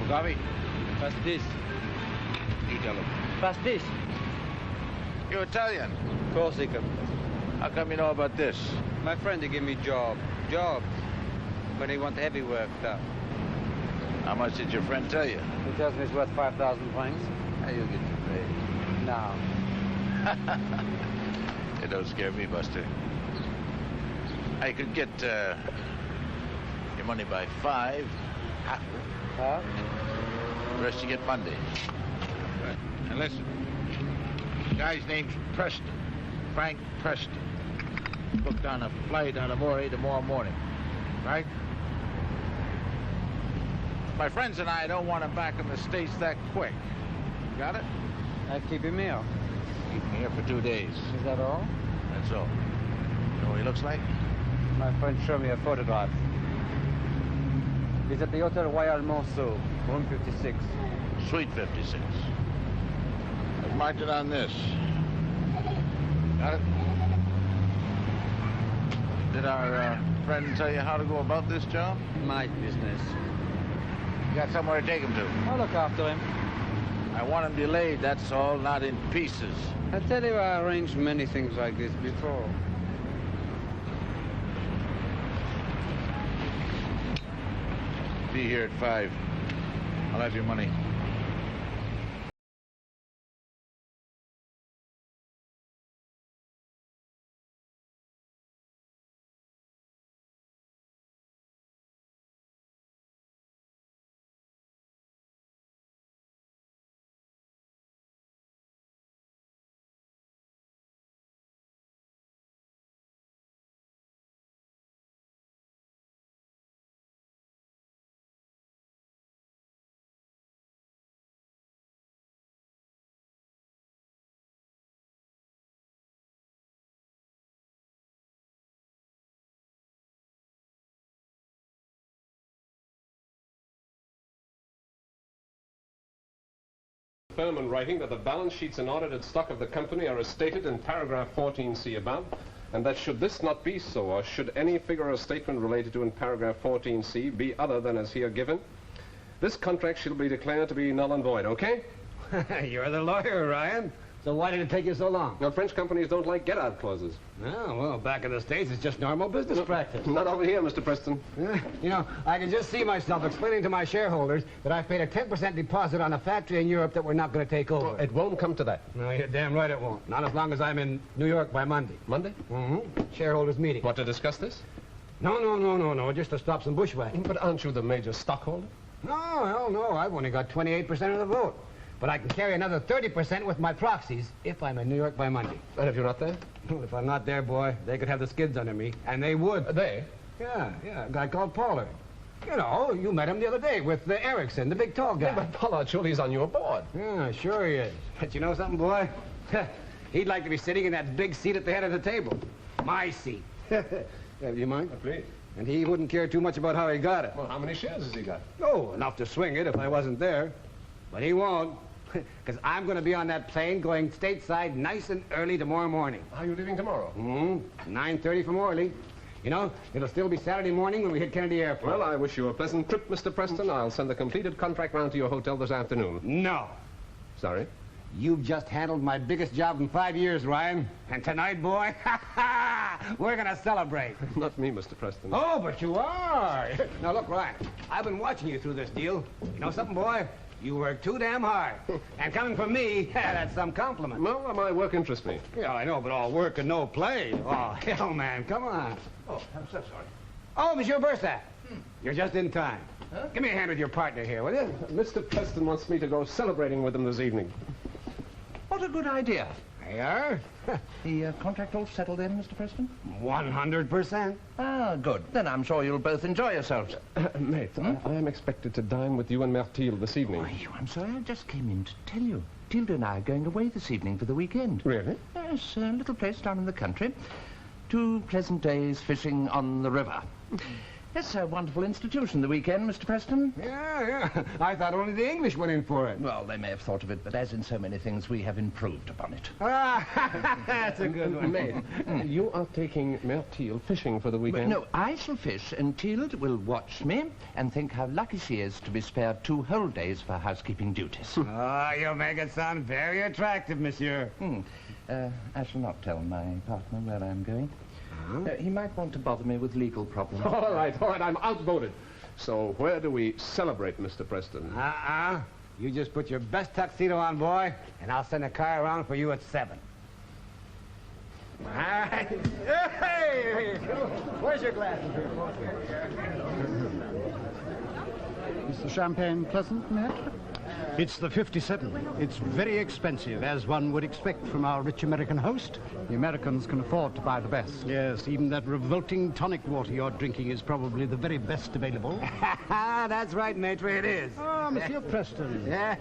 Gavi? Pastis. You tell him. Pastis. You Italian? Corsica. How come you know about this? My friend, he give me job. But he want heavy work done. How much did your friend tell you? He tells me it's worth 5,000 francs. How you get your pay? Now. It don't scare me, Buster. I could get your money by 5, half of it. Huh? The rest you get Monday. Right. Now listen. The guy's name's Preston. Frank Preston. Booked on a flight out of Ingrey tomorrow morning. Right? My friends and I don't want him back in the States that quick. Got it? I keep him here. Keep him here for 2 days. Is that all? That's all. You know what he looks like? My friend showed me a photograph. He's at the Hotel Royal Monceau, room 56. Suite 56. I've marked it on this. Got it? Did our friend tell you how to go about this job? My business. You got somewhere to take him to. I'll look after him. I want him delayed, that's all, not in pieces. I tell you, I arranged many things like this before. Be here at 5. I'll have your money. Firm in writing that the balance sheets and audited stock of the company are as stated in paragraph 14C above, and that should this not be so, or should any figure or statement related to in paragraph 14C be other than as here given, this contract shall be declared to be null and void, okay? You're the lawyer, Ryan. So why did it take you so long? Now, French companies don't like get-out clauses. Oh, well, back in the States, it's just normal business practice. Not over here, Mr. Preston. You know, I can just see myself explaining to my shareholders that I've paid a 10% deposit on a factory in Europe that we're not going to take over. Well, it won't come to that. No, you're damn right it won't. Not as long as I'm in New York by Monday. Monday? Mm-hmm. Shareholders meeting. What, to discuss this? No, just to stop some bushwhacking. But aren't you the major stockholder? No, hell no. I've only got 28% of the vote. But I can carry another 30% with my proxies if I'm in New York by Monday. And if you're not there? Well, if I'm not there, boy, they could have the skids under me. And they would. They? Yeah, a guy called Pollard. You know, you met him the other day with Erickson, the big tall guy. Yeah, but Pollard, surely he's on your board. Yeah, sure he is. But you know something, boy? He'd like to be sitting in that big seat at the head of the table. My seat. Yeah, do you mind? Please. And he wouldn't care too much about how he got it. Well, how many shares has he got? Oh, enough to swing it if I wasn't there. But he won't. Because I'm going to be on that plane going stateside nice and early tomorrow morning. Are you leaving tomorrow? 9:30 from Orly. You know, it'll still be Saturday morning when we hit Kennedy Airport. Well, I wish you a pleasant trip, Mr. Preston. I'll send the completed contract round to your hotel this afternoon. No. Sorry? You've just handled my biggest job in 5 years, Ryan. And tonight, boy, we're going to celebrate. Not me, Mr. Preston. Oh, but you are. Now, look, Ryan, I've been watching you through this deal. You know something, boy? You work too damn hard. And coming from me, that's some compliment. Well, my work interests me. Yeah, I know, but all work and no play. Oh, hell, man, come on. Oh, I'm so sorry. Oh, Monsieur Bursac. You're just in time. Huh? Give me a hand with your partner here, will you? Mr. Preston wants me to go celebrating with him this evening. What a good idea. There you are. The contract all settled in, Mr. Preston? 100%. Ah, good. Then I'm sure you'll both enjoy yourselves. Mate, I am expected to dine with you and Mertil this evening. Why, I'm sorry, I just came in to tell you. Tilda and I are going away this evening for the weekend. Really? Yes, a little place down in the country. 2 pleasant days fishing on the river. It's a wonderful institution, the weekend, Mr. Preston. Yeah. I thought only the English went in for it. Well, they may have thought of it, but as in so many things, we have improved upon it. That's a good one. Maid, you are taking Mère Teal fishing for the weekend? No, I shall fish, and Tilde will watch me and think how lucky she is to be spared 2 whole days for housekeeping duties. Oh, you make it sound very attractive, monsieur. I shall not tell my partner where I'm going. He might want to bother me with legal problems. All right, I'm outvoted. So where do we celebrate, Mr. Preston? You just put your best tuxedo on, boy, and I'll send a car around for you at 7. All right. Hey! Where's your glasses? Is the champagne pleasant, Matt? It's the 57. It's very expensive, as one would expect from our rich American host. The Americans can afford to buy the best. Yes, even that revolting tonic water you're drinking is probably the very best available. That's right, Maitre, it is. Oh, Monsieur Preston. Yeah?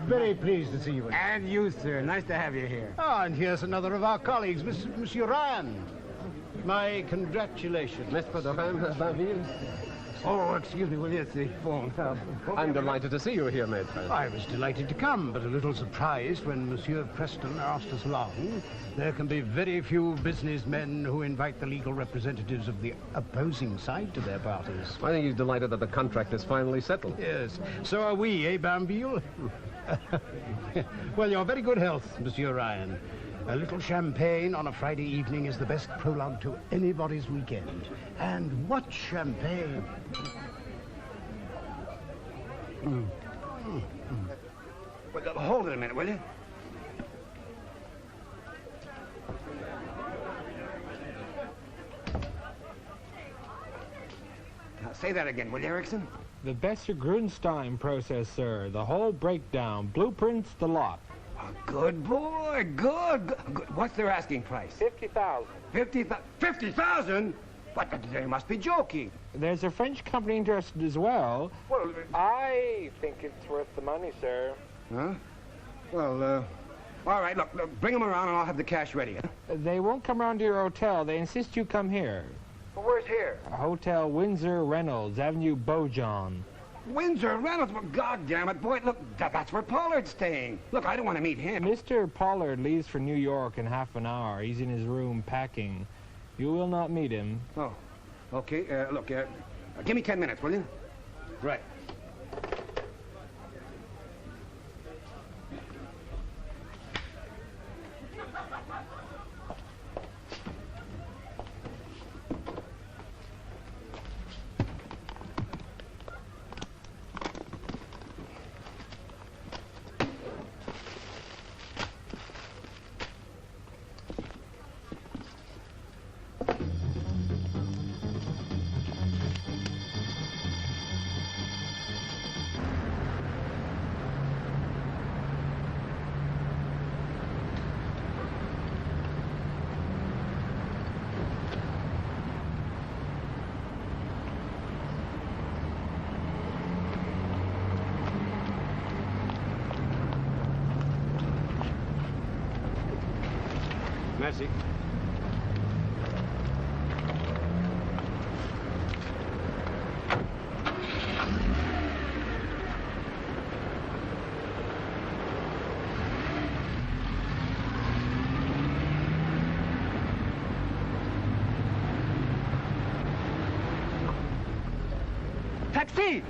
Very pleased to see you. And you, sir. Nice to have you here. Oh, and here's another of our colleagues, Monsieur Ryan. My congratulations. Maître de Bainville? Oh, excuse me, will you? It's the phone. I'm delighted to see you here, Maître. I was delighted to come, but a little surprised when Monsieur Preston asked us along. There can be very few businessmen who invite the legal representatives of the opposing side to their parties. I think he's delighted that the contract is finally settled. Yes, so are we, eh, Bainville? Well, your very good health, Monsieur Ryan. A little champagne on a Friday evening is the best prologue to anybody's weekend. And what champagne! Well, hold it a minute, will you? Now, say that again, will you, Erickson? The Besser-Grunstein process, sir. The whole breakdown. Blueprints, the lot. Oh, good boy, good. What's their asking price? 50,000. 50,000? What, they must be joking. There's a French company interested as well. Well, I think it's worth the money, sir. huh? Well, all right, look, bring them around and I'll have the cash ready, huh? They won't come around to your hotel. They insist you come here. Well, where's here? Hotel Windsor Reynolds, Avenue Beaujon. Windsor Reynolds? Well, God damn it, boy, look, that's where Pollard's staying. Look, I don't want to meet him. Mr. Pollard leaves for New York in half an hour. He's in his room packing. You will not meet him. Oh, okay, look, give me 10 minutes, will you? Right. Merci. Taxi!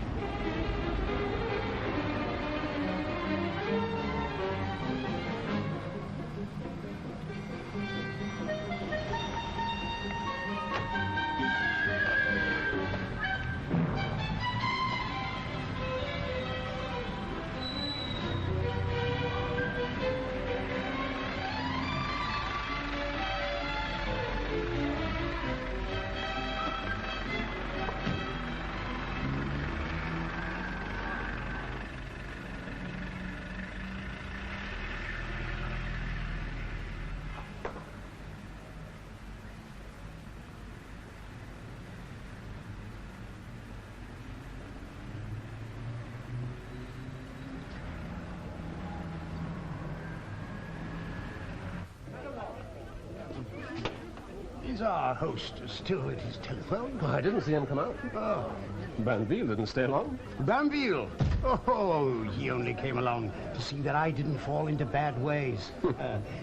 Is our host still at his telephone? I didn't see him come out. Oh. Banville didn't stay long. Banville? Oh, he only came along to see that I didn't fall into bad ways.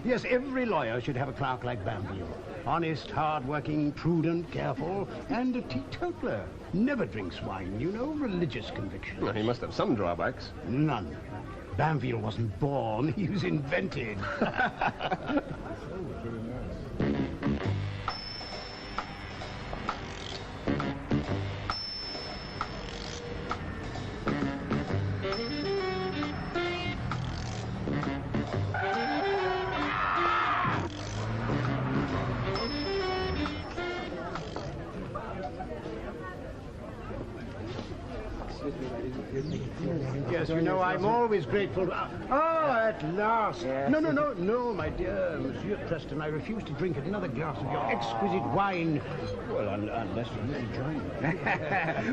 Yes, every lawyer should have a clerk like Banville. Honest, hard-working, prudent, careful, and a teetotaler. Never drinks wine, you know, religious conviction. Well, he must have some drawbacks. None. Banville wasn't born, he was invented. Yes, you know, I'm always grateful. At last. Yes. No, my dear Monsieur Preston, I refuse to drink another glass of your exquisite wine. Well, unless you really join me.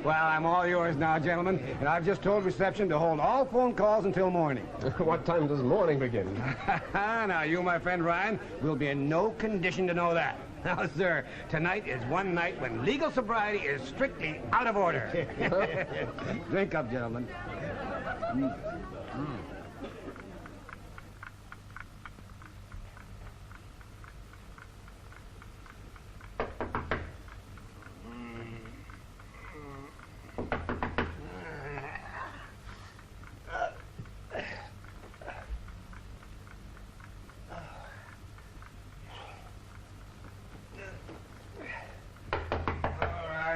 Well, I'm all yours now, gentlemen, and I've just told reception to hold all phone calls until morning. What time does morning begin? Now, you, my friend Ryan, will be in no condition to know that. Now, sir, tonight is one night when legal sobriety is strictly out of order. Drink up, gentlemen.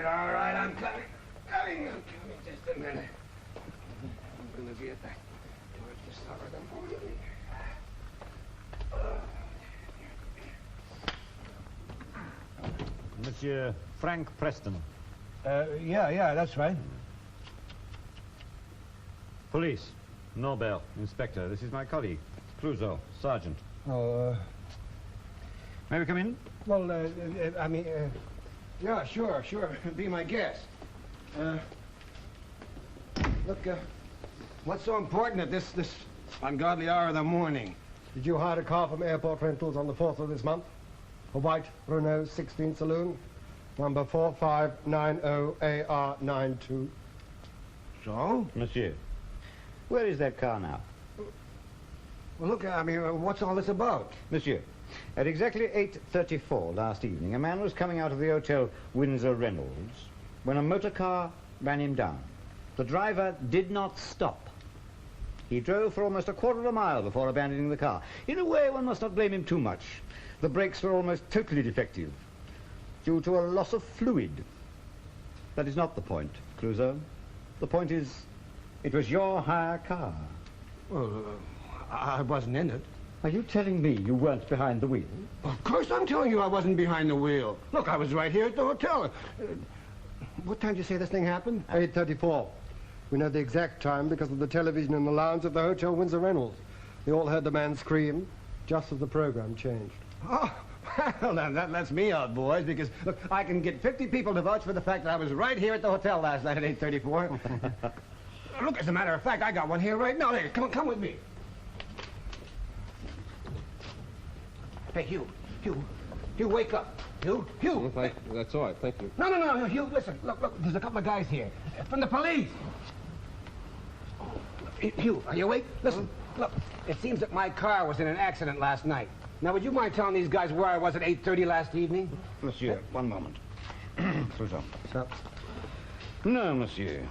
All right, I'm coming. Just a minute. I'm going to get back towards the start of the morning. Monsieur Frank Preston. Yeah, that's right. Police. Norbert, Inspector. This is my colleague, Clouseau, Sergeant. Oh, May we come in? well, yeah, sure. Be my guest. Look, what's so important at this ungodly hour of the morning? Did you hire a car from Airport Rentals on the 4th of this month? A white Renault 16 saloon, number 4590AR92. So? Monsieur, where is that car now? Well, look, what's all this about? Monsieur, at exactly 8:34 last evening, a man was coming out of the Hotel Windsor Reynolds when a motor car ran him down. The driver did not stop. He drove for almost a quarter of a mile before abandoning the car. In a way, one must not blame him too much. The brakes were almost totally defective, due to a loss of fluid. That is not the point, Clouseau. The point is, it was your hire car. Well, I wasn't in it. Are you telling me you weren't behind the wheel? Of course I'm telling you I wasn't behind the wheel. Look, I was right here at the hotel. What time did you say this thing happened? 8:34. We know the exact time because of the television in the lounge of the Hotel Windsor Reynolds. We all heard the man scream just as the program changed. Oh, well, then that lets me out, boys, because, look, I can get 50 people to vouch for the fact that I was right here at the hotel last night at 8:34. Look, as a matter of fact, I got one here right now. There, come with me. Hey, Hugh, wake up. Hugh. That's all right, thank you. No, Hugh, listen. Look, there's a couple of guys here from the police. Hugh, are you awake? Listen, look, it seems that my car was in an accident last night. Now, would you mind telling these guys where I was at 8:30 last evening? Monsieur, one moment. Clouseau. Sir? No, monsieur.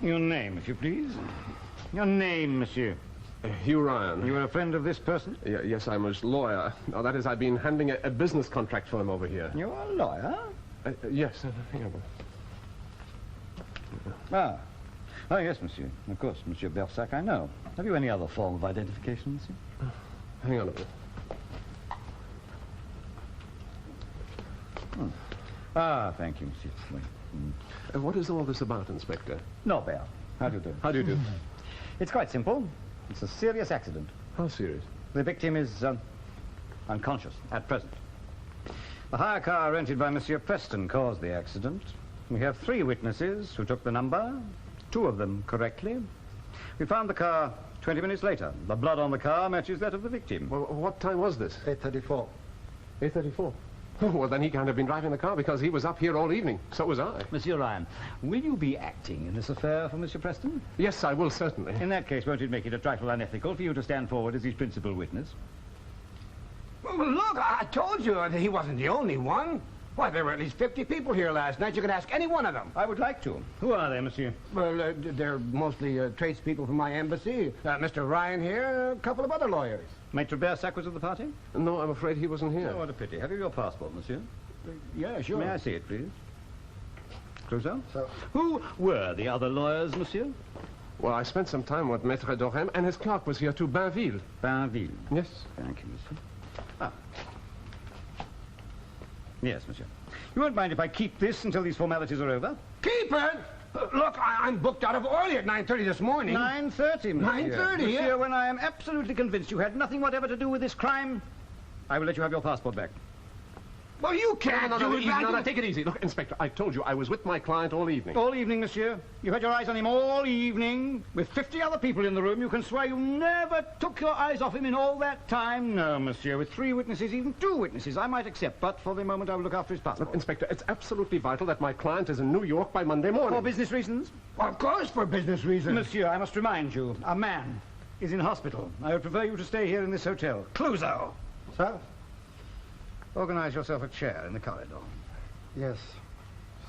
Your name, if you please. Your name, monsieur. Hugh Ryan. You were a friend of this person? Yes, I'm his lawyer. Now, that is, I've been handling a business contract for him over here. You're a lawyer? Yes. Oh, yes, monsieur. Of course, Monsieur Bersac, I know. Have you any other form of identification, monsieur? Hang on a minute. Thank you, monsieur. Wait. What is all this about, Inspector? Norbert. How do you do? How do you do? It's quite simple. It's a serious accident. How serious? The victim is unconscious at present. The hire car rented by Monsieur Preston caused the accident. We have 3 witnesses who took the number, 2 of them correctly. We found the car 20 minutes later. The blood on the car matches that of the victim. Well, what time was this? 8:34. 8:34. Oh, well, then he can't have been driving the car because he was up here all evening. So was I. Monsieur Ryan, will you be acting in this affair for Monsieur Preston? Yes, I will, certainly. In that case, won't it make it a trifle unethical for you to stand forward as his principal witness? Well, look, I told you that he wasn't the only one. Why, there were at least 50 people here last night. You could ask any one of them. I would like to. Who are they, monsieur? Well, they're mostly tradespeople from my embassy. Mr. Ryan here, a couple of other lawyers. Maitre Bersac was of the party? No, I'm afraid he wasn't here. Oh, what a pity. Have you your passport, monsieur? Yeah, sure. May I see it, please? Clouseau? Who were the other lawyers, monsieur? Well, I spent some time with Maître Dorem, and his clerk was here too, Bainville. Bainville? Yes. Thank you, monsieur. Ah. Yes, monsieur. You won't mind if I keep this until these formalities are over? Keep it? Look, I'm booked out of Orly at 9:30 this morning. 9:30, monsieur. 9:30, Monsieur, yeah. when I am absolutely convinced you had nothing whatever to do with this crime, I will let you have your passport back. Well, you can't do it. No, take it easy. Look, Inspector, I told you I was with my client all evening. All evening, monsieur. You've had your eyes on him all evening. With 50 other people in the room, you can swear you never took your eyes off him in all that time. No, monsieur. With 3 witnesses, even 2 witnesses, I might accept. But for the moment, I will look after his passport. Look, Inspector, it's absolutely vital that my client is in New York by Monday morning. For business reasons? Well, of course, for business reasons. Monsieur, I must remind you, a man is in hospital. I would prefer you to stay here in this hotel. Clouseau. Sir? Organize yourself a chair in the corridor. Yes,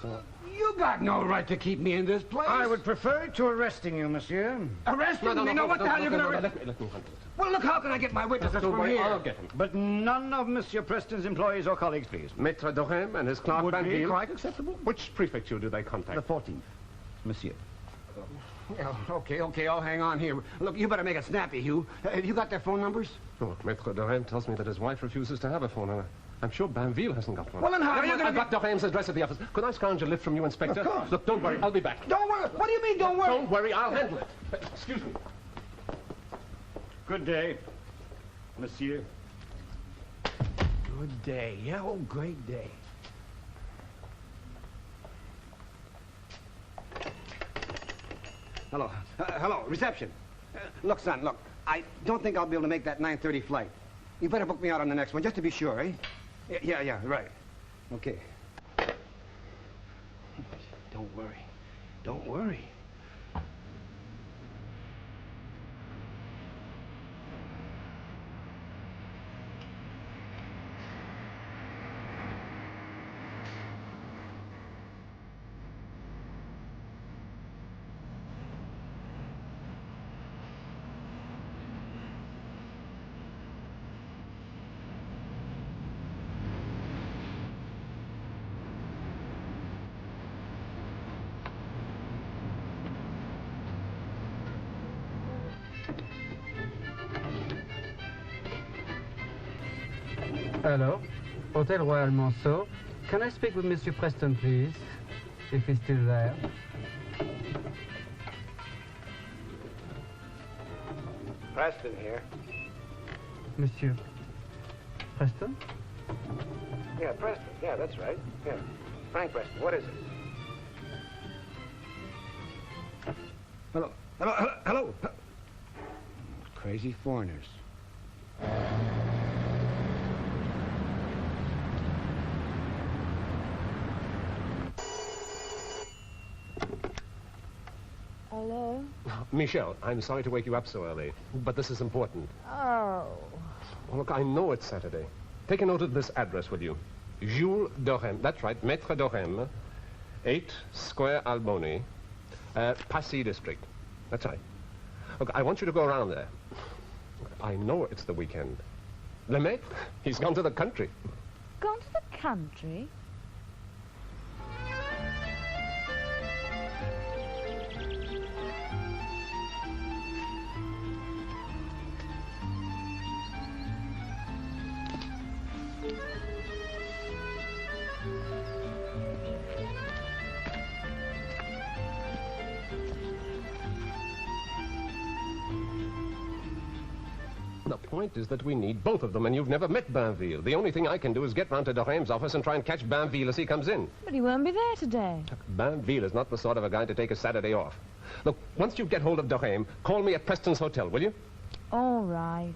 sir. You got no right to keep me in this place. I would prefer to arresting you, monsieur. Arresting me? No, what the hell are you going to arrest? Let me handle it. Well, look, how can I get my witnesses Don't from worry, here? I'll get him. But none of Monsieur Preston's employees or colleagues, please. Maître Dorem and his clerk Would be Bainville. quite acceptable. Which prefecture do they contact? The 14th, monsieur. Yeah, okay, I'll hang on here. Look, you better make it snappy, Hugh. Have you got their phone numbers? Oh, Maître Dorem tells me that his wife refuses to have a phone. I'm sure Bainville hasn't got one. Well, then how are you going to I've got Dorem's address at the office. Could I scrounge a lift from you, Inspector? Of course. Look, don't worry. I'll be back. Don't worry. What do you mean, don't worry? Don't worry. I'll handle it. Excuse me. Good day, monsieur. Good day. Yeah, oh, great day. Hello. Hello, reception. Look, son, look. I don't think I'll be able to make that 9:30 flight. You better book me out on the next one, just to be sure, eh? Yeah, right. Okay. Don't worry. Don't worry. Hello, Hotel Royal Monceau. Can I speak with Monsieur Preston, please, if he's still there? Preston here. Monsieur Preston? Yeah, Preston. Yeah, that's right. Yeah. Frank Preston. What is it? Hello. Crazy foreigners. Hello? Michelle, I'm sorry to wake you up so early, but this is important. Oh. Well, look, I know it's Saturday. Take a note of this address with you. Jules Dorem. That's right, Maître Dorem, 8 Square Alboni, Passy District. That's right. Look, I want you to go around there. I know it's the weekend. Le Maître, he's gone to the country. Gone to the country? The point is that we need both of them, and you've never met Bainville. The only thing I can do is get round to Dorem's office and try and catch Bainville as he comes in. But he won't be there today. Bainville is not the sort of a guy to take a Saturday off. Look, once you get hold of Dorem, call me at Preston's Hotel, will you? All right.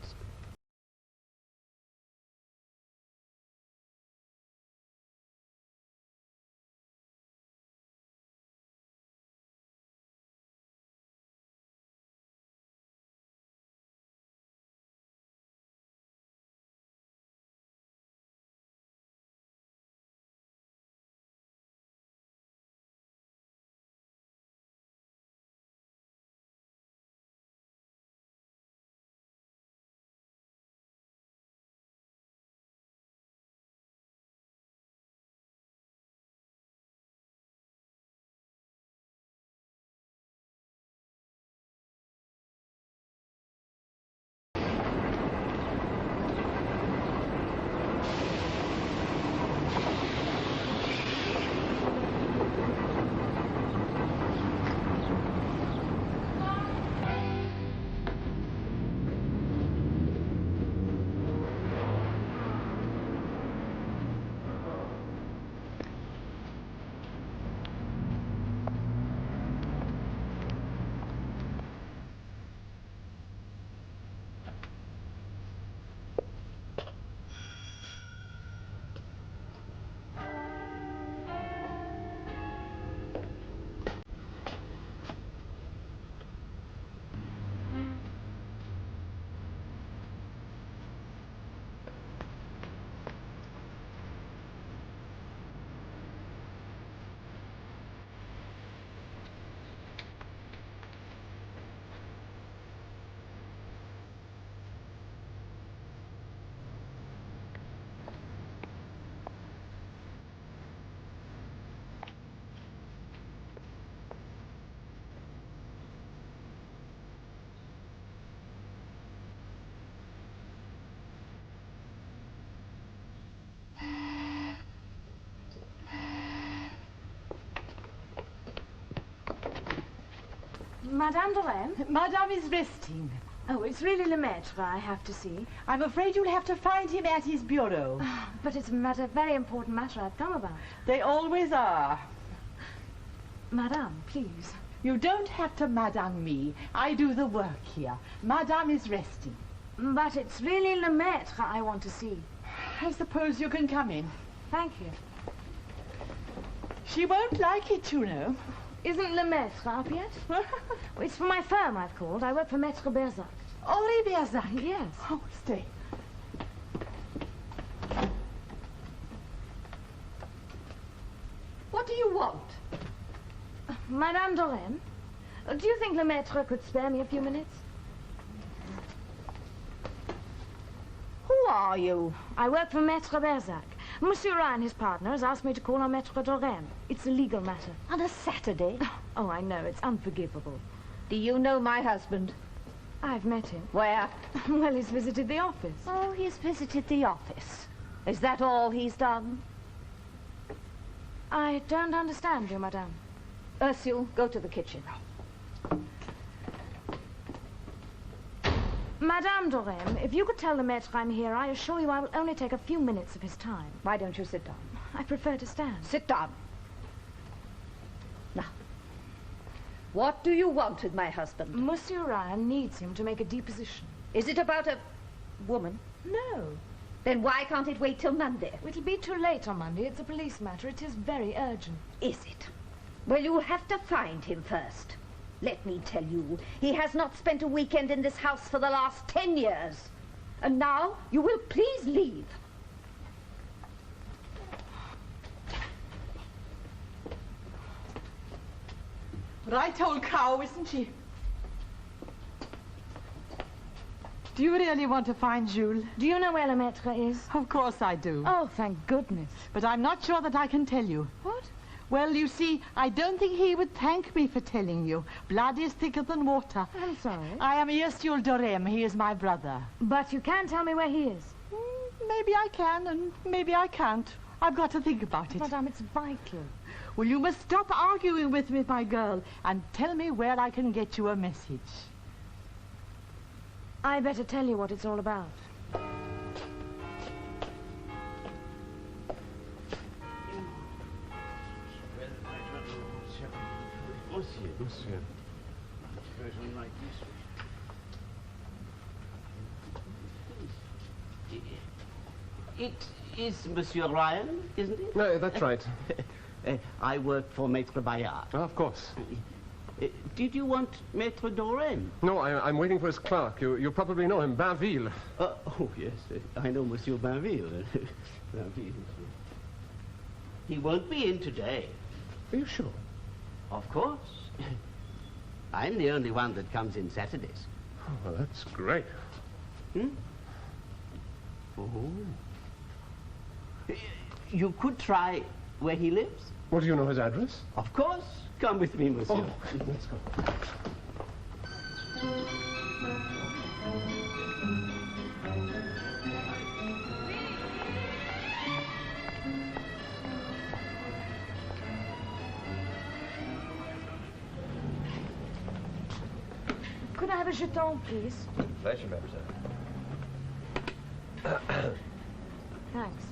Madame Dorem? Madame is resting. Oh, it's really Lemaitre I have to see. I'm afraid you'll have to find him at his bureau. But it's a very important matter I've come about. They always are. Madame, please. You don't have to Madame me. I do the work here. Madame is resting. But it's really Lemaitre I want to see. I suppose you can come in. Thank you. She won't like it, you know. Isn't Lemaitre up yet? It's for my firm I've called. I work for Maître Berzac. Henri Berzac? Yes. Oh, stay. What do you want? Madame Dorem, do you think Lemaitre could spare me a few minutes? Who are you? I work for Maître Berzac. Monsieur Ryan, his partner, has asked me to call on Maître Dorem. It's a legal matter. On a Saturday? Oh, I know. It's unforgivable. Do you know my husband? I've met him. Where? Well, he's visited the office. Oh, he's visited the office. Is that all he's done? I don't understand you, madame. Ursule, go to the kitchen. Madame Dorem, if you could tell the maître I'm here, I assure you I will only take a few minutes of his time. Why don't you sit down? I prefer to stand. Sit down. Now, what do you want with my husband? Monsieur Ryan needs him to make a deposition. Is it about a woman? No. Then why can't it wait till Monday? It'll be too late on Monday. It's a police matter. It is very urgent. Is it? Well, you'll have to find him first. Let me tell you, he has not spent a weekend in this house for the last 10 years. And now, you will please leave. Right old cow, isn't she? Do you really want to find Jules? Do you know where Lemaitre is? Of course I do. Oh, thank goodness. But I'm not sure that I can tell you. What? Well, you see, I don't think he would thank me for telling you. Blood is thicker than water. I'm sorry. I am Ursule Dorem. He is my brother. But you can tell me where he is. Maybe I can, and maybe I can't. I've got to think about it. Madame, it's vital. Well, you must stop arguing with me, my girl, and tell me where I can get you a message. I better tell you what it's all about. Monsieur. It is Monsieur Ryan, isn't it? No, that's right. I work for Maître Bayard. Oh, of course. Did you want Maître Dorem? No, I'm waiting for his clerk. You probably know him, Bainville. Oh, yes. I know Monsieur Bainville. Bainville. He won't be in today. Are you sure? Of course. I'm the only one that comes in Saturdays. Oh, well, that's great. Hmm? Oh. You could try where he lives. Well, do you know his address? Of course. Come with me, monsieur. Oh, let's go. Could I have a jeton, please? Pleasure, mademoiselle. Thanks.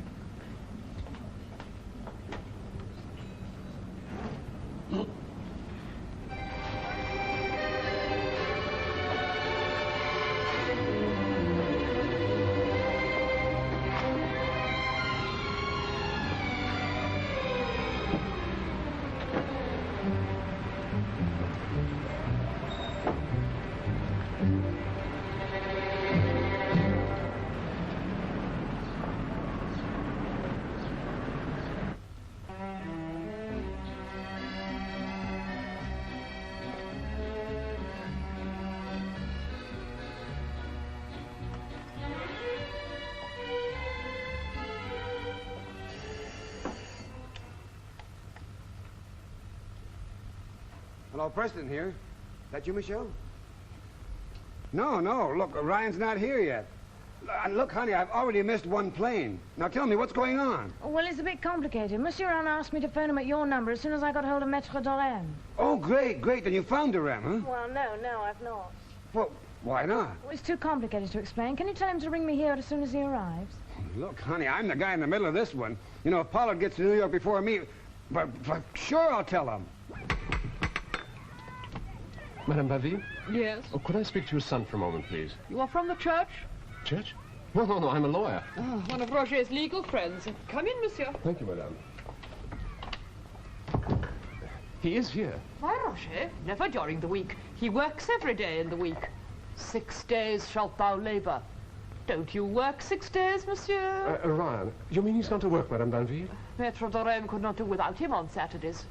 Hello, Preston here. That you, Michelle? No, look, Ryan's not here yet. Look, honey, I've already missed one plane. Now tell me, what's going on? Well, it's a bit complicated. Monsieur Ryan asked me to phone him at your number as soon as I got hold of Maître d'Orem. Oh, great. Then you found Dorem, huh? Well, no, I've not. Well, why not? Well, it's too complicated to explain. Can you tell him to ring me here as soon as he arrives? Look, honey, I'm the guy in the middle of this one. You know, if Pollard gets to New York before me, but sure I'll tell him. Madame Baville? Yes? Oh, could I speak to your son for a moment, please? You are from the church? Church? No, I'm a lawyer. Oh, one of Roger's legal friends. Come in, monsieur. Thank you, madame. He is here. Why, Roger? Never during the week. He works every day in the week. 6 days shalt thou labor. Don't you work 6 days, monsieur? Ryan, you mean he's gone to work, Madame Danville? Maître d'Orem could not do without him on Saturdays.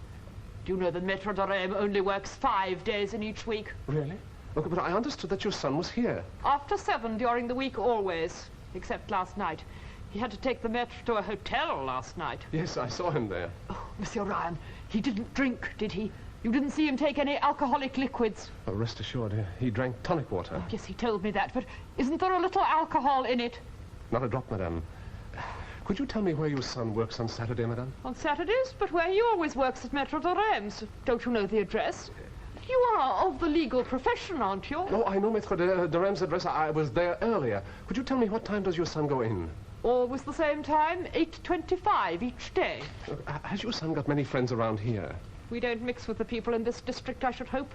Do you know that Maître d'Orem only works 5 days in each week? Really? Okay, but I understood that your son was here. After 7 during the week, always. Except last night. He had to take the maître to a hotel last night. Yes, I saw him there. Oh, Monsieur Ryan, he didn't drink, did he? You didn't see him take any alcoholic liquids? Oh, rest assured, he drank tonic water. Oh, yes, he told me that, but isn't there a little alcohol in it? Not a drop, madame. Could you tell me where your son works on Saturday, madame? On Saturdays? But where he always works at Maître d'Orem's. Don't you know the address? You are of the legal profession, aren't you? Oh, I know Maître d'Orem's address. I was there earlier. Could you tell me what time does your son go in? Always the same time, 8:25 each day. Has your son got many friends around here? We don't mix with the people in this district, I should hope.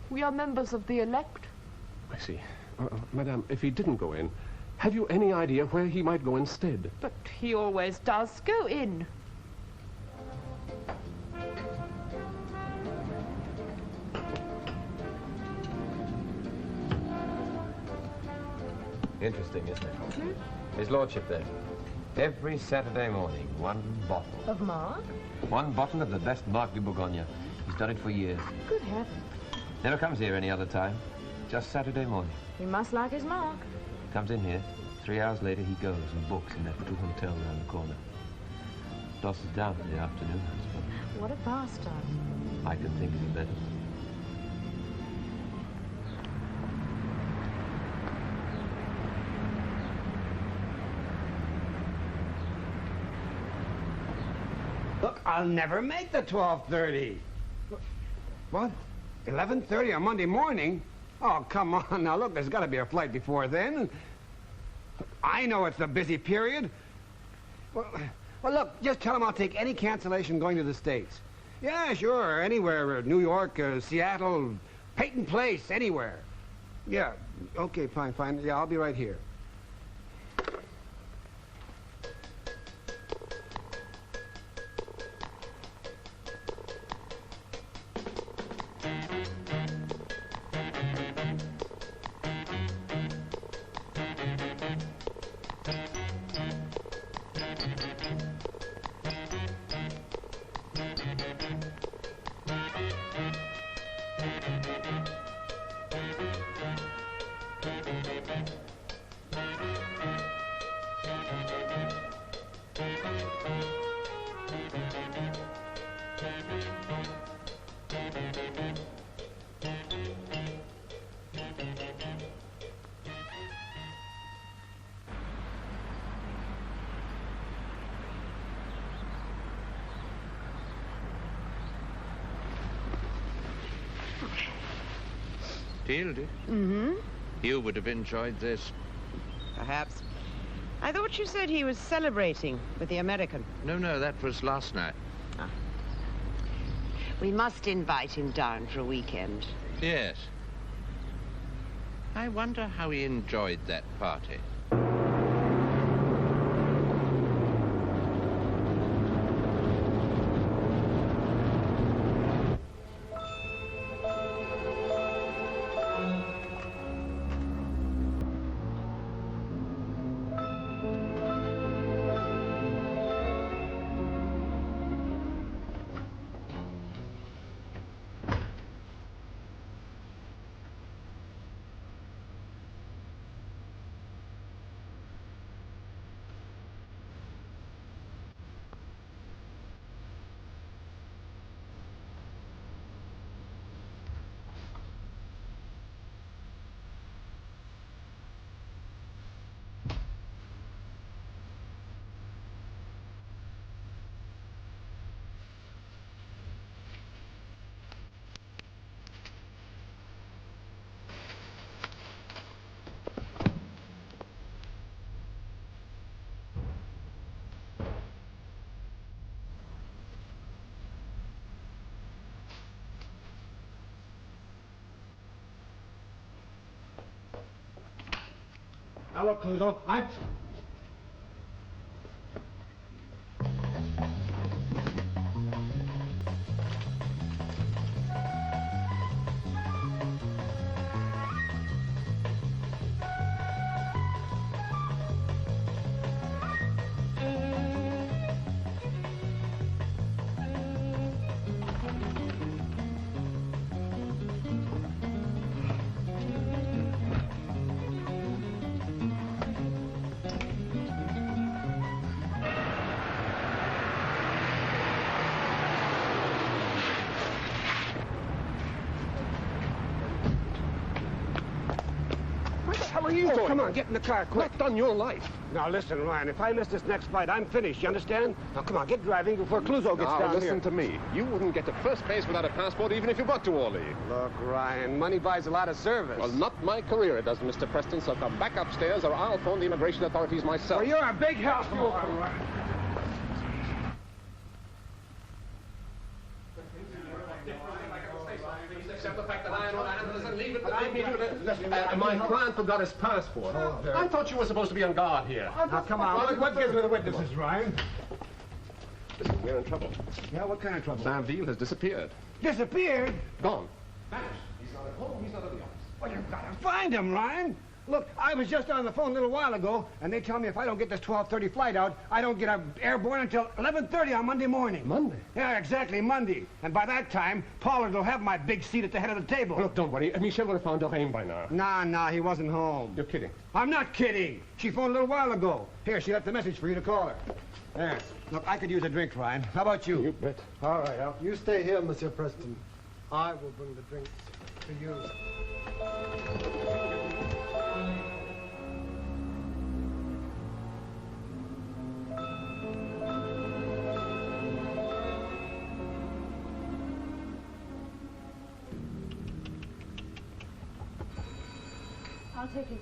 We are members of the elect. I see. Madame, if he didn't go in, have you any idea where he might go instead? But he always does go in. Interesting, isn't it? His lordship, then. Every Saturday morning, 1 bottle. Of Mark? 1 bottle of the best Marc de Bourgogne. He's done it for years. Good heavens. Never comes here any other time. Just Saturday morning. He must like his Mark. Comes in here. 3 hours later, he goes and books in that little hotel around the corner. Tosses down in the afternoon, I suppose. What a pastime. I can think any better. Look, I'll never make the 12:30. What? 11:30 on Monday morning? Oh, come on now. Look, there's got to be a flight before then. I know it's a busy period. Well, look, just tell him I'll take any cancellation going to the States. Yeah, sure, anywhere. New York, Seattle, Peyton Place, anywhere. Yeah, okay, fine. Yeah, I'll be right here. Tildy? Mm-hmm. You would have enjoyed this. Perhaps. I thought you said he was celebrating with the American. No, that was last night. We must invite him down for a weekend. Yes. I wonder how he enjoyed that party. Now look, Cluzo, Oh, come on, get in the car, quick. Not done your life. Now, listen, Ryan, if I miss this next flight, I'm finished, you understand? Now, come on, get driving before Cluzo gets down here. Listen to me. You wouldn't get to first base without a passport even if you got to Orly. Look, Ryan, money buys a lot of service. Well, not my career it doesn't, Mr. Preston, so come back upstairs or I'll phone the immigration authorities myself. Well, you're a big help. Come on, Ryan. Except the fact that I know that doesn't leave it to my client forgot his passport. I thought you were supposed to be on guard here. Now, come on. What gives me the witnesses, Ryan? Listen, we're in trouble. Yeah, what kind of trouble? Banville has disappeared. Disappeared? Gone. Vanished. He's not at home. He's not at the office. Well, you've got to find him, Ryan. Look, I was just on the phone a little while ago, and they tell me if I don't get this 12:30 flight out, I don't get airborne until 11:30 on Monday morning. Monday? Yeah, exactly, Monday. And by that time, Pollard will have my big seat at the head of the table. Look, don't worry. Michelle would have found Doreen by now. Nah, he wasn't home. You're kidding. I'm not kidding. She phoned a little while ago. Here, she left a message for you to call her. There. Look, I could use a drink, Ryan. How about you? You bet. All right, Al. You stay here, Monsieur Preston. I will bring the drinks to you. I'll take it.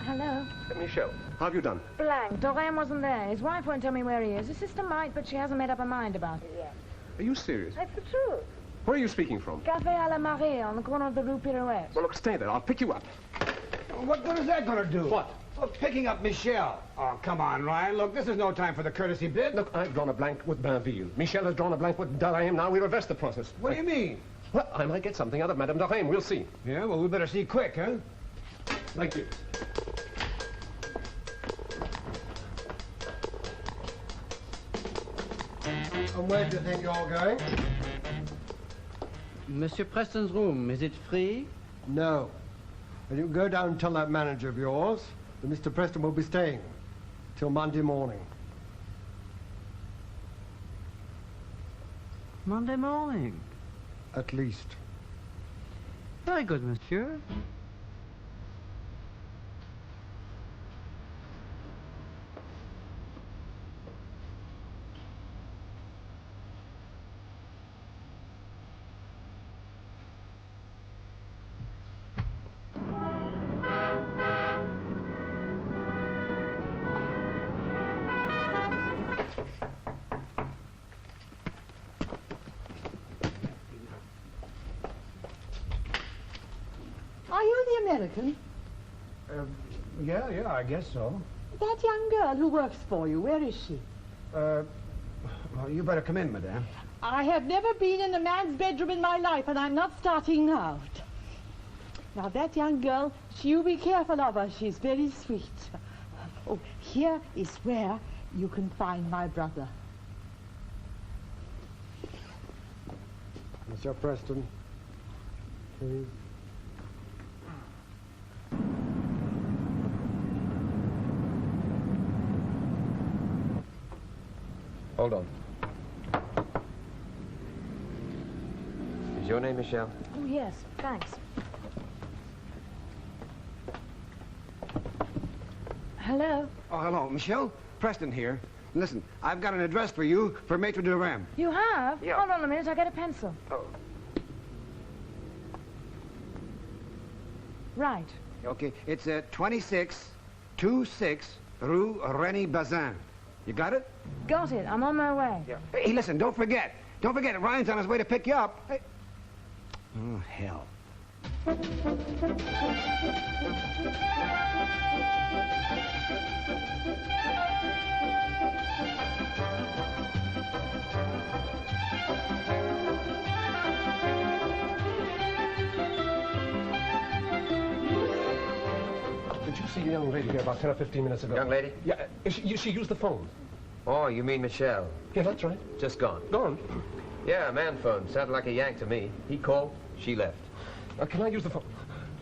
Hello? Michelle, how have you done? Blank. Doreen wasn't there. His wife won't tell me where he is. His sister might, but she hasn't made up her mind about it yet. Are you serious? That's the truth. Where are you speaking from? Café à la Marie on the corner of the Rue Pirouette. Well, look, stay there. I'll pick you up. What good is that going to do? What? Well, picking up Michelle. Oh, come on, Ryan. Look, this is no time for the courtesy bid. Look, I've drawn a blank with Banville. Michelle has drawn a blank with Doreen. Now we reverse the process. What do you mean? Well, I might get something out of Madame Doreen. We'll see. Yeah, well, we better see quick, huh? Thank you. And where do you think you're going? Monsieur Preston's room, is it free? No. And you can go down and tell that manager of yours that Mr. Preston will be staying till Monday morning. Monday morning? At least. Very good, monsieur. Are you the American? Yeah, I guess so. That young girl who works for you, where is she? Well, you better come in, madame. I have never been in a man's bedroom in my life, and I'm not starting out. Now, that young girl, you be careful of her. She's very sweet. Oh, here is where you can find my brother. Monsieur Preston, please. Hold on. Is your name Michelle? Oh, yes, thanks. Hello? Oh, hello, Michelle. Preston here. Listen, I've got an address for you for Maitre de Ram. You have? Yeah. Hold on a minute, I'll get a pencil. Oh. Right. Okay, it's 2626 Rue René Bazin. You got it? Got it. I'm on my way. Yeah. Hey, listen, don't forget. Don't forget, Ryan's on his way to pick you up. Hey. Oh, hell. Did you see a young lady here about 10 or 15 minutes ago? Young lady? Yeah, she used the phone. Oh, you mean Michelle? Yeah, that's right. Just gone. Gone? Yeah, a man phone. Sounded like a Yank to me. He called, she left. Can I use the phone?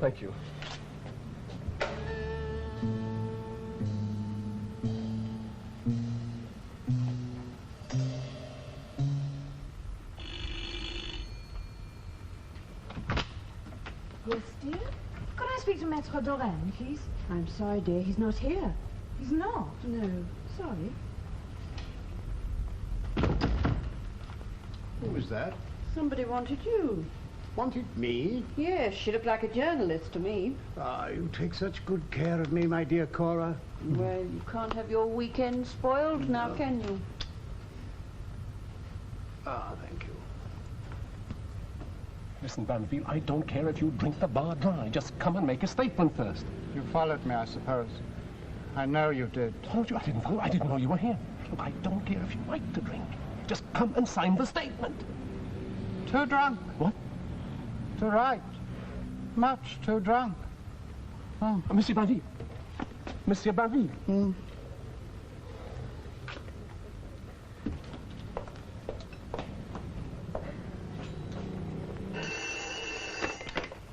Thank you. Yes, dear? Could I speak to Maître Doran, please? I'm sorry, dear. He's not here. He's not? No. Sorry. Who was that? Somebody wanted you. Wanted me? Yes, she looked like a journalist to me. Ah, you take such good care of me, my dear Cora. Well, you can't have your weekend spoiled now, can you? Ah, thank you. Listen, Banville, I don't care if you drink the bar dry. Just come and make a statement first. You followed me, I suppose. I know you did. Told you I didn't follow. I didn't know you were here. Look, I don't care if you like to drink. Just come and sign the statement. Too drunk. What? To write. Much too drunk. Oh. Monsieur Banville. Monsieur Banville.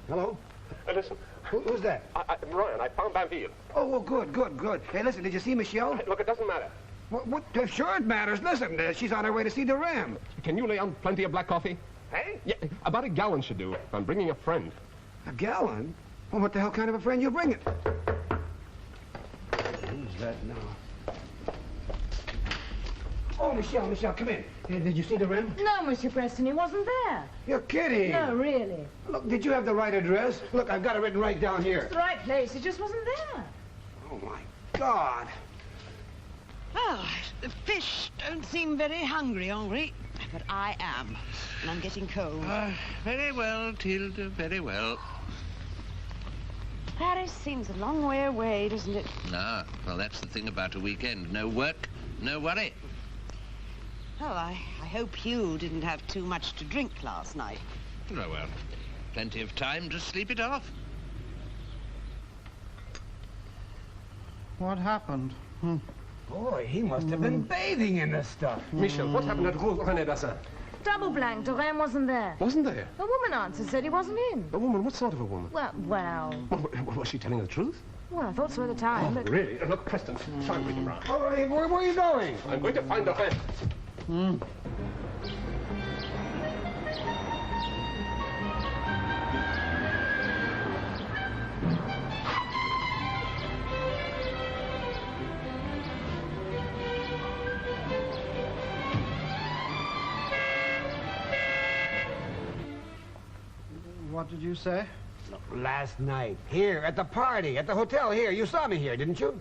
Hello? Listen. Who's that? Ryan, I found Banville. Oh, well, good. Hey, listen, did you see Michelle? Look, it doesn't matter. What? Sure it matters. Listen, she's on her way to see the Ram. Can you lay on plenty of black coffee? Hey? Yeah, about a gallon should do. I'm bringing a friend. A gallon? Well, what the hell kind of a friend you bringing? Who's that now? Oh, Michelle, come in. Hey, did you see the Ram? No, Monsieur Preston, he wasn't there. You're kidding. No, really. Look, did you have the right address? Look, I've got it written right down here. It's the right place, he just wasn't there. Oh, my God. Oh, the fish don't seem very hungry, Henri. But I am, and I'm getting cold. Very well, Tilda, very well. Paris seems a long way away, doesn't it? Ah, well, that's the thing about a weekend. No work, no worry. Well, I hope you didn't have too much to drink last night. Oh, well, plenty of time to sleep it off. What happened? Boy, he must have been bathing in this stuff. Michel, what happened at Rue René Dassin? Double blank, Doran wasn't there. Wasn't there? A woman answered, said he wasn't in. A woman? What sort of a woman? Well... Was she telling the truth? Well, I thought so at the time, but... Really? Look, Preston, try and bring him round. Oh, hey, where are you going? I'm going to find a friend. What did you say? Last night. Here, at the party, at the hotel here. You saw me here, didn't you?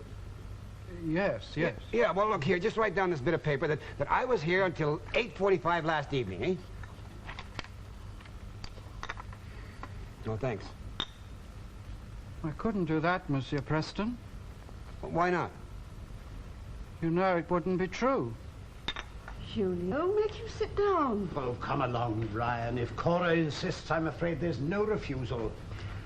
Yes. Yeah, well, look here. Just write down this bit of paper that I was here until 8:45 last evening, eh? No, thanks. I couldn't do that, Monsieur Preston. Why not? You know it wouldn't be true. Julio, make you sit down. Oh, come along, Ryan. If Cora insists, I'm afraid there's no refusal.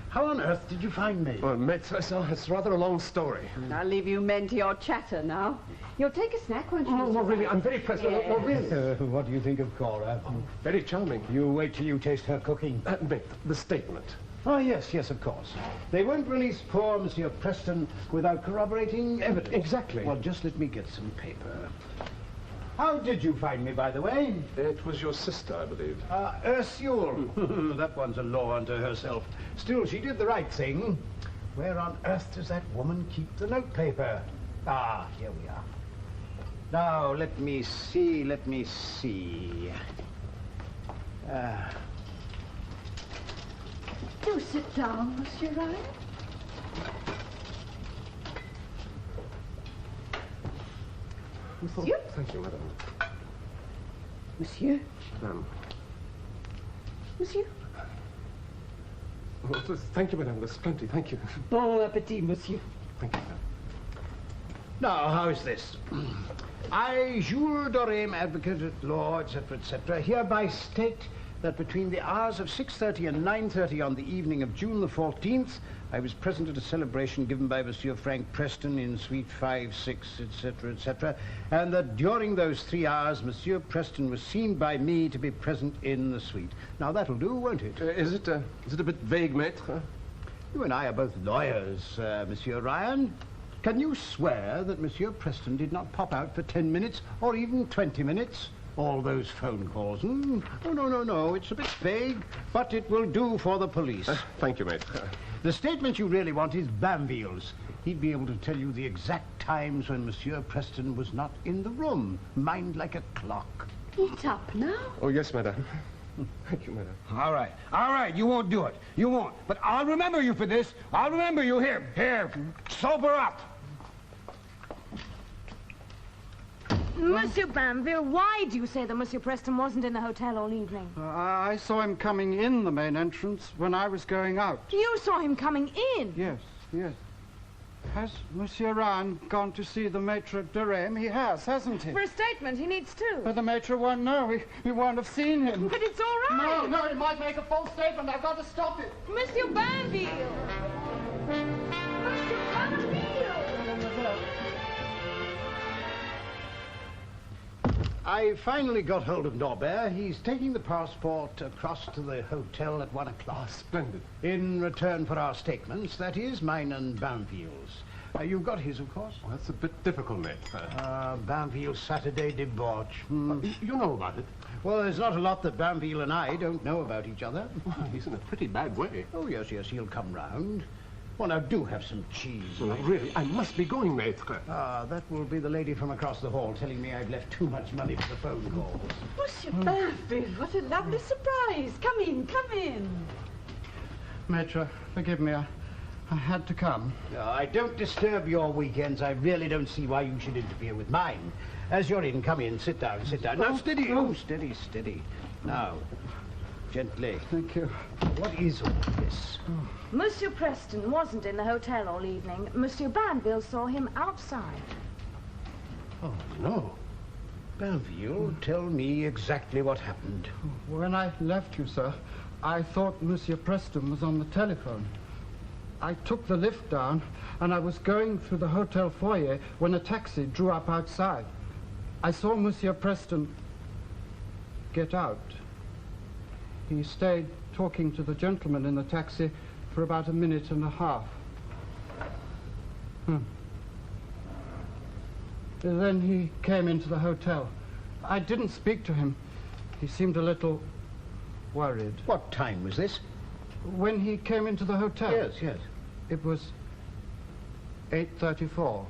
How on earth did you find me? Well, Maître, it's rather a long story. I'll leave you men to your chatter now. You'll take a snack, won't you? No, really, I'm very pressed. Yes. No, really. What do you think of Cora? Very charming. You wait till you taste her cooking. Maître, the statement. Oh, yes, of course. They won't release poor Monsieur Preston without corroborating evidence. Exactly. Well, just let me get some paper. How did you find me, by the way? It was your sister, I believe. Ursule. That one's a law unto herself. Still, she did the right thing. Where on earth does that woman keep the notepaper? Ah, here we are. Now, let me see. Do sit down, Monsieur Ryan. Monsieur? Oh, thank you, madame. Monsieur? Madame. Monsieur? Oh, thank you, madame. There's plenty. Thank you. Bon appetit, monsieur. Thank you, madame. Now, how is this? I, Jules Dorame, advocate at law, etc., hereby state that between the hours of 6:30 and 9:30 on the evening of June the 14th, I was present at a celebration given by Monsieur Frank Preston in Suite 5, 6, etc., and that during those 3 hours, Monsieur Preston was seen by me to be present in the suite. Now, that'll do, won't it? Is it a bit vague, maître? You and I are both lawyers, Monsieur Ryan. Can you swear that Monsieur Preston did not pop out for 10 minutes or even 20 minutes? All those phone calls. Oh, no. It's a bit vague, but it will do for the police. Thank you, maître. The statement you really want is Banville's. He'd be able to tell you the exact times when Monsieur Preston was not in the room. Mind like a clock. It's up now. Oh, yes, madame. Thank you, madame. All right, you won't do it. You won't. But I'll remember you for this. I'll remember you. Here, sober up. Monsieur Banville, why do you say that Monsieur Preston wasn't in the hotel all evening? I saw him coming in the main entrance when I was going out. You saw him coming in? Yes. Has Monsieur Ryan gone to see the Maitre d'Arame? He has, hasn't he? For a statement, he needs to. But the Maitre won't know. We won't have seen him. But it's all right. No, he might make a false statement. I've got to stop it. Monsieur Banville! Monsieur Banville! I finally got hold of Norbert. He's taking the passport across to the hotel at 1 o'clock. Splendid. In return for our statements, that is, mine and Banville's. You've got his, of course? Well, that's a bit difficult, maître. Banville's Saturday debauch. You know about it? Well, there's not a lot that Banville and I don't know about each other. Well, he's in a pretty bad way. Oh, yes, he'll come round. Well, now, do have some cheese. Well, really, I must be going, maître. That will be the lady from across the hall telling me I've left too much money for the phone calls. Monsieur Banville, what a lovely surprise. Come in. Maitre, forgive me. I had to come. I don't disturb your weekends. I really don't see why you should interfere with mine. As you're in, come in. Sit down. Now, steady. Oh, steady. Now, gently. Thank you. What is all this? Monsieur Preston wasn't in the hotel all evening. Monsieur Banville saw him outside. Oh, no. Banville, tell me exactly what happened. When I left you, sir, I thought Monsieur Preston was on the telephone. I took the lift down, and I was going through the hotel foyer when a taxi drew up outside. I saw Monsieur Preston get out. He stayed talking to the gentleman in the taxi for about a minute and a half. Then he came into the hotel. I didn't speak to him. He seemed a little worried. What time was this? When he came into the hotel? Yes. It was 8:34.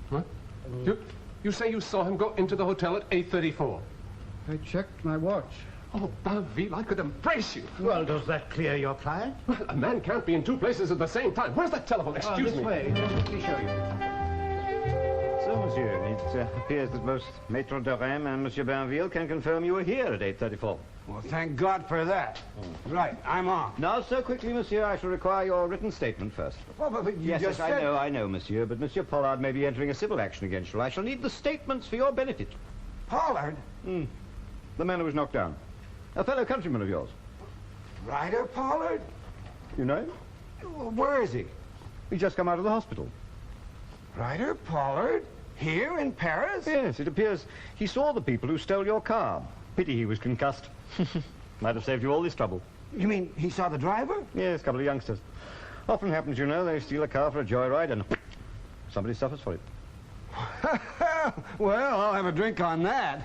What? You say you saw him go into the hotel at 8:34? I checked my watch. Oh, Banville, I could embrace you. Well, does that clear your client? Well, a man can't be in two places at the same time. Where's that telephone? Excuse me. This way. Let me show you. So, monsieur, it appears that both Maitre d'Arame and Monsieur Banville can confirm you were here at 8:34. Well, thank God for that. Right, I'm on. Not so quickly, monsieur. I shall require your written statement first. Well, but you yes, just said... I know, monsieur, but Monsieur Pollard may be entering a civil action against you. I shall need the statements for your benefit. Pollard? The man who was knocked down. A fellow countryman of yours. Ryder Pollard? You know him? Where is he? He's just come out of the hospital. Ryder Pollard? Here in Paris? Yes, it appears he saw the people who stole your car. Pity he was concussed. Might have saved you all this trouble. You mean he saw the driver? Yes, a couple of youngsters. Often happens, you know, they steal a car for a joyride and somebody suffers for it. Well, I'll have a drink on that.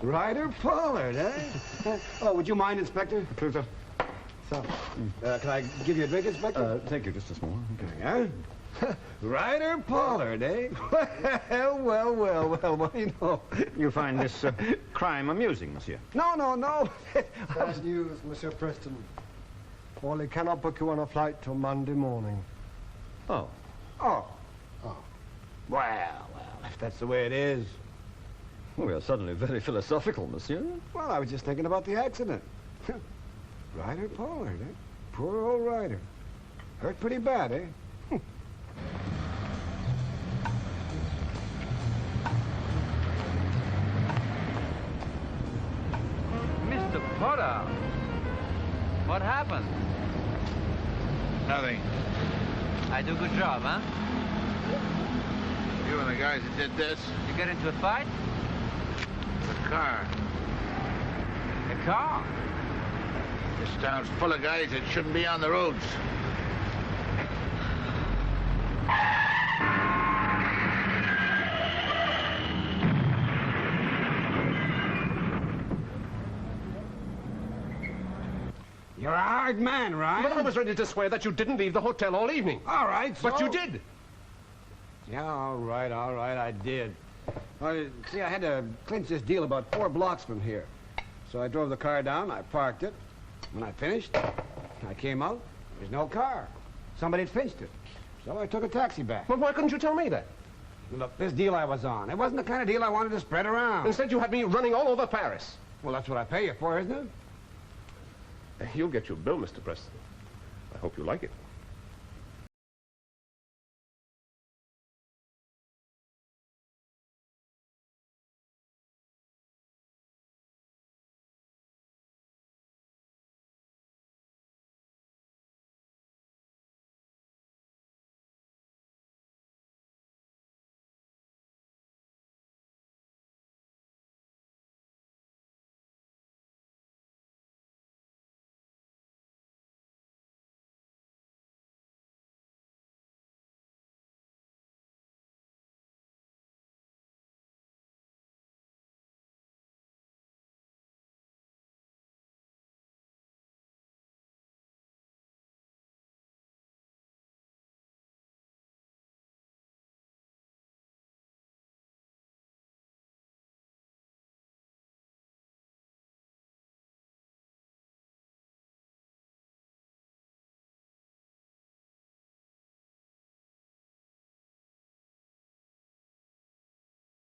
Ryder Pollard, eh? Oh, would you mind, Inspector? True, sir. So, can I give you a drink, Inspector? Thank you, just a small one. Okay, huh? Ryder Pollard, eh? Well, what do you know? You find this crime amusing, monsieur? No. Bad news, Monsieur Preston. Orly cannot book you on a flight till Monday morning. Oh. Well, if that's the way it is. We are suddenly very philosophical, monsieur. Well, I was just thinking about the accident. Ryder Pollard, eh? Poor old Ryder. Hurt pretty bad, eh? Mr. Pollard, what happened? Nothing. I do a good job, huh? You and the guys that did this? You get into a fight? The car. A car? This town's full of guys that shouldn't be on the roads. You're a hard man, Ryan. But I was ready to swear that you didn't leave the hotel all evening. All right, so... But you did. Yeah, all right, I did. Well, see, I had to clinch this deal about 4 blocks from here. So I drove the car down, I parked it. When I finished, I came out, there's no car. Somebody had finished it. So I took a taxi back. Well, why couldn't you tell me that? Look, this deal I was on, it wasn't the kind of deal I wanted to spread around. Instead, you had me running all over Paris. Well, that's what I pay you for, isn't it? You'll get your bill, Mr. Preston. I hope you like it.